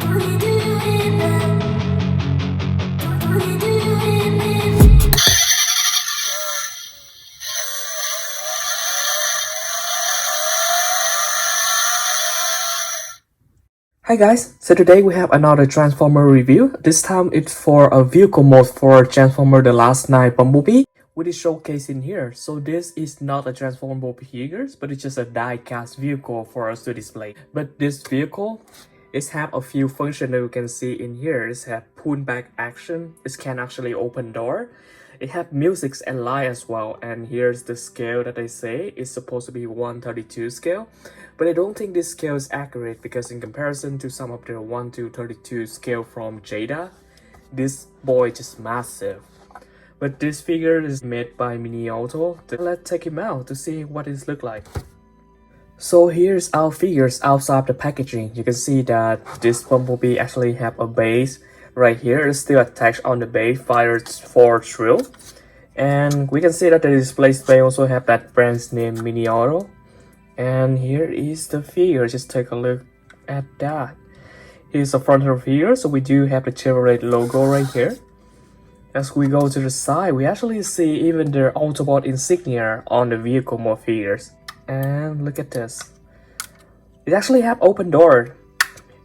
Hi guys, so today we have another Transformer review. This time it's for a vehicle mode for Transformer The Last Night Bumblebee, which is showcased in here. So this is not a transformable figures, but it's just a die-cast vehicle for us to display. But this vehicle is have a few functions that you can see in here. It have pull back action, it can actually open door. It have music and light as well, and here's the scale that they say is supposed to be 132 scale, but I don't think this scale is accurate because in comparison to some of the 1:32 scale from Jada, this boy is just massive. But this figure is made by Miniauto. Let's take him out to see what it looks like. So here's our figures outside the packaging. You can see that this Bumblebee actually have a base. Right here is still attached on the base via 4 drill, and we can see that the display may also have that brand's name Miniauto. And here is the figure. Just take a look at that. Here's the front of the figure. So we do have the Chevrolet logo right here. As we go to the side, we actually see even the Autobot insignia on the vehicle mode figures. And look at this. It actually have open door.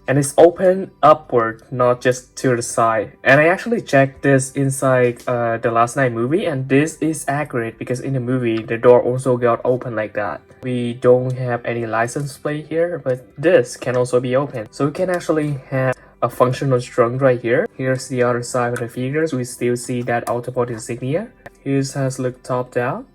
And it's open upward, not just to the side. And I actually checked this inside the Last Night movie, and this is accurate because in the movie the door also got open like that. We don't have any license plate here, but this can also be open. So we can actually have a functional trunk right here. Here's the other side of the figures. We still see that Autobot insignia. Here's how it looks top down.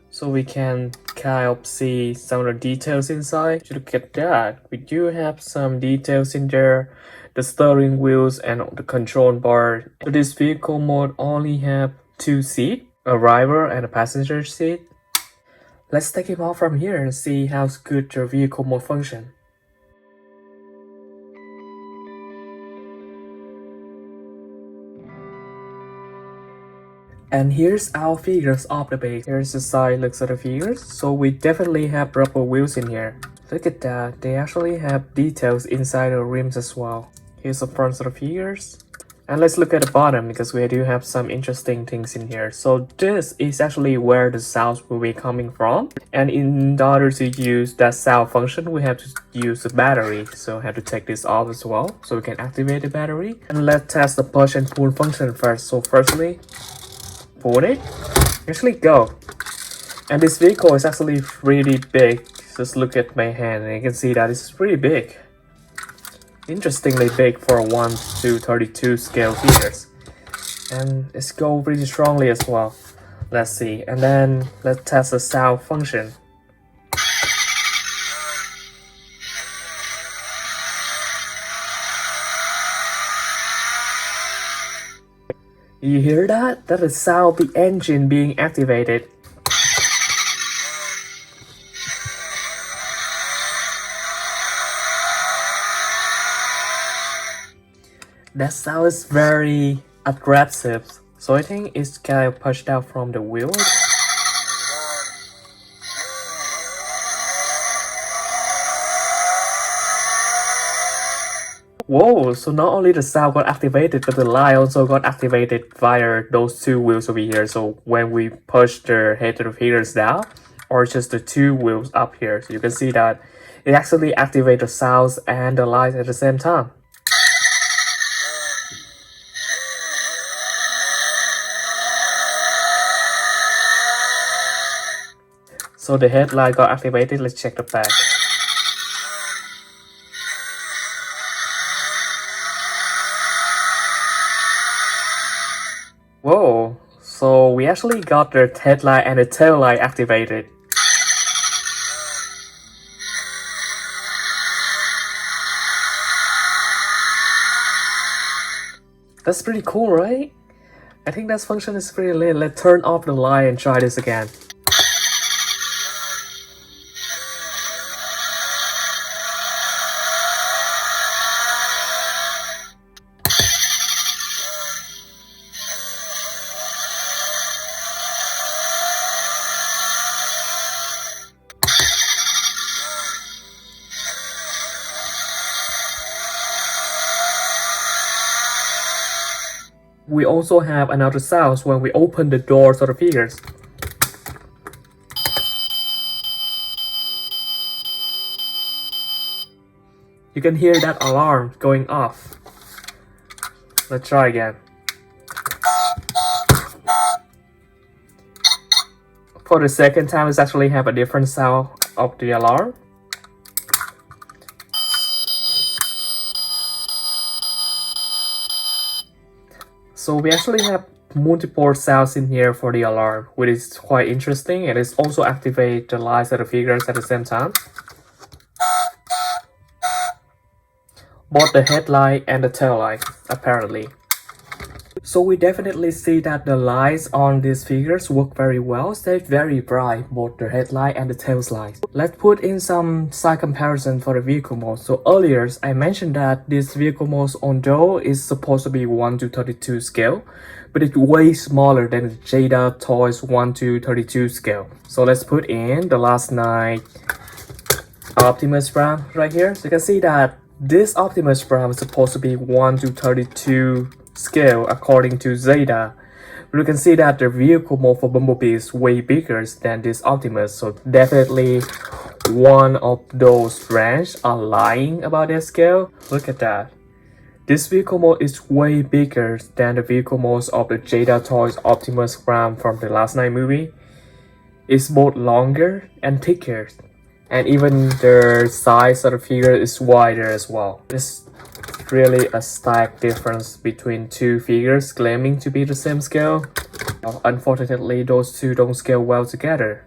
So we can kind of see some of the details inside. Look at that. We do have some details in there. The steering wheels and the control bar. So this vehicle mode only have 2 seats, a driver and a passenger seat. Let's take him out from here and see how good the vehicle mode function. And here's our figures of the base. Here's the side looks at the figures. So we definitely have rubber wheels in here. Look at that. They actually have details inside the rims as well. Here's the front of the figures. And let's look at the bottom because we do have some interesting things in here. So this is actually where the sounds will be coming from. And in order to use that sound function, we have to use the battery. So I have to take this off as well so we can activate the battery. And let's test the push and pull function first. So firstly, pull it, actually go. And this vehicle is actually really big. Just look at my hand and you can see that it's pretty big. Interestingly big for a 1:32 scale figures. And it's go pretty strongly as well. Let's see. And then let's test the sound function. You hear that? That is the sound of the engine being activated. That sound is very aggressive. So I think it's kind of pushed out from the wheel. Whoa, so not only the sound got activated, but the light also got activated via those 2 wheels over here. So when we push the head of the figures down, or just the 2 wheels up here, so you can see that it actually activates the sounds and the lights at the same time. So the headlight got activated. Let's check the back. Whoa, so we actually got the headlight and the tail light activated. That's pretty cool, right? I think that function is pretty lit. Let's turn off the light and try this again. We also have another sound when we open the doors of the figures. You can hear that alarm going off. Let's try again. For the second time, it's actually have a different sound of the alarm. So we actually have multiple sounds in here for the alarm, which is quite interesting, and it also activates the lights of the figures at the same time. Both the headlight and the tail light, apparently. So we definitely see that the lights on these figures work very well. They're very bright, both the headlight and the tail light. Let's put in some side comparison for the vehicle mode. So earlier I mentioned that this vehicle mode, although is supposed to be 1:32 scale, but it's way smaller than the Jada Toys 1:32 scale. So let's put in the last night Optimus Prime right here. So you can see that this Optimus Prime is supposed to be 1:32 scale according to Zeta. But you can see that the vehicle mode for Bumblebee is way bigger than this Optimus. So definitely one of those brands are lying about their scale. Look at that. This vehicle mode is way bigger than the vehicle modes of the Jada Toys Optimus Prime from the Last Night movie. It's both longer and thicker. And even the size of the figure is wider as well. It's really a stark difference between two figures claiming to be the same scale. Unfortunately, those two don't scale well together.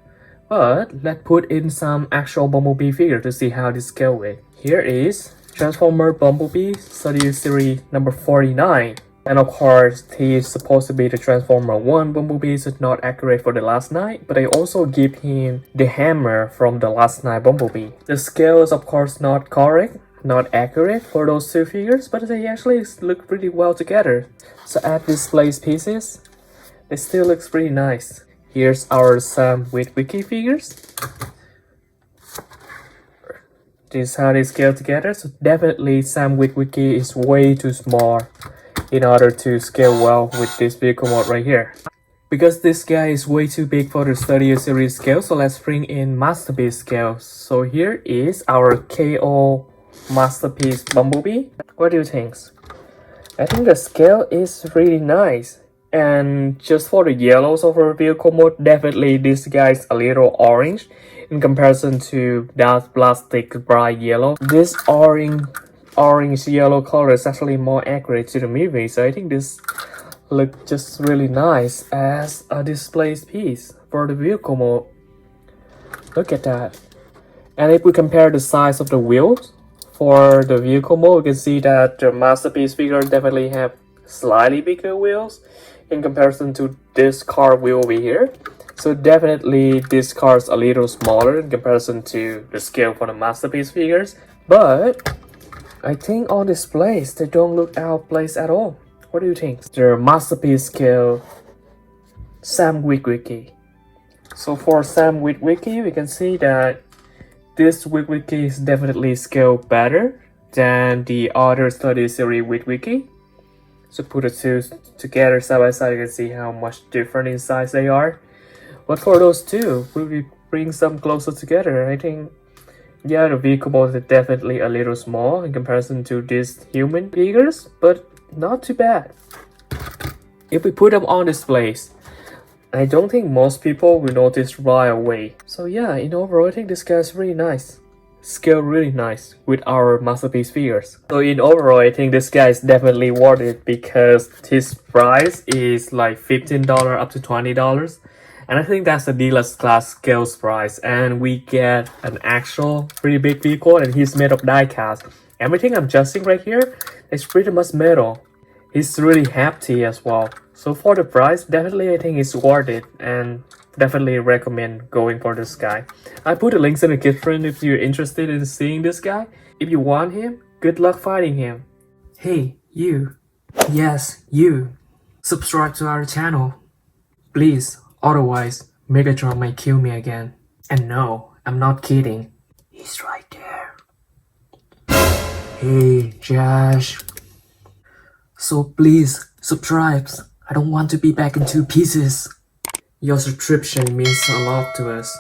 But let's put in some actual Bumblebee figure to see how they scale with. Here is Transformer Bumblebee Studio Series number 49. And of course, he is supposed to be the Transformer 1 Bumblebee, so it's not accurate for the Last Night, but I also give him the hammer from the Last Night Bumblebee. The scale is of course not correct, not accurate for those two figures, but they actually look pretty well together. So at display pieces, they still looks pretty nice. Here's our Sam Witwicky figures. This is how they scale together, so definitely Sam Witwicky is way too small in order to scale well with this vehicle mode right here. Because this guy is way too big for the Studio Series scale, so let's bring in Masterpiece scale. So here is our KO Masterpiece Bumblebee. What do you think? I think the scale is really nice. And just for the yellows of our vehicle mode, definitely this guy is a little orange in comparison to that plastic bright yellow. This orange yellow color is actually more accurate to the movie, so I think this looks just really nice as a display piece for the vehicle mode. Look at that. And if we compare the size of the wheels for the vehicle mode, we can see that the Masterpiece figure definitely have slightly bigger wheels in comparison to this car wheel over here. So definitely this car is a little smaller in comparison to the scale for the Masterpiece figures, but I think on displays they don't look out of place at all. What do you think? The Masterpiece scale Sam Witwicky. So for Sam Witwicky, we can see that this Witwicky is definitely scaled better than the other Studio Series Witwicky. So put the two together side by side, you can see how much different in size they are. But for those two, we bring them closer together, I think, yeah, the vehicle mode is definitely a little small in comparison to these human figures, but not too bad. If we put them on displays, I don't think most people will notice right away. So yeah, in overall, I think this guy is really nice. Scale really nice with our Masterpiece figures. So in overall, I think this guy is definitely worth it because his price is like $15 up to $20. And I think that's the deluxe class scales price, and we get an actual pretty big vehicle, and he's made of diecast. Everything I'm adjusting right here is pretty much metal. He's really hefty as well. So for the price, definitely I think it's worth it, and definitely recommend going for this guy. I put the links in the description if you're interested in seeing this guy. If you want him, good luck finding him. Hey, you. Yes, you. Subscribe to our channel. Please. Otherwise, Megatron might kill me again. And no, I'm not kidding. He's right there. Hey, Josh. So please Subscribe. I don't want to be back in two pieces. Your subscription means a lot to us.